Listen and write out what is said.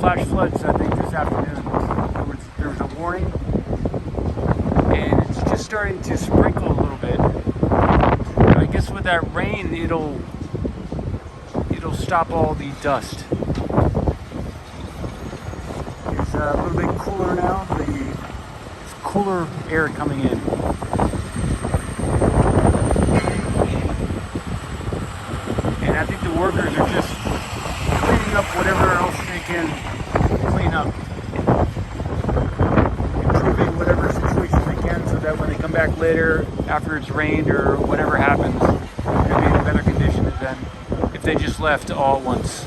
flash floods, I think, this afternoon. There was a warning, and it's just starting to sprinkle a little bit. I guess with that rain, it'll stop all the dust. It's a little bit cooler now. It's cooler air coming in. And I think the workers are just cleaning up whatever else they can clean up. Improving whatever situation they can so that when they come back later, after it's rained or whatever happens, they're going to be in better condition than if they just left all at once.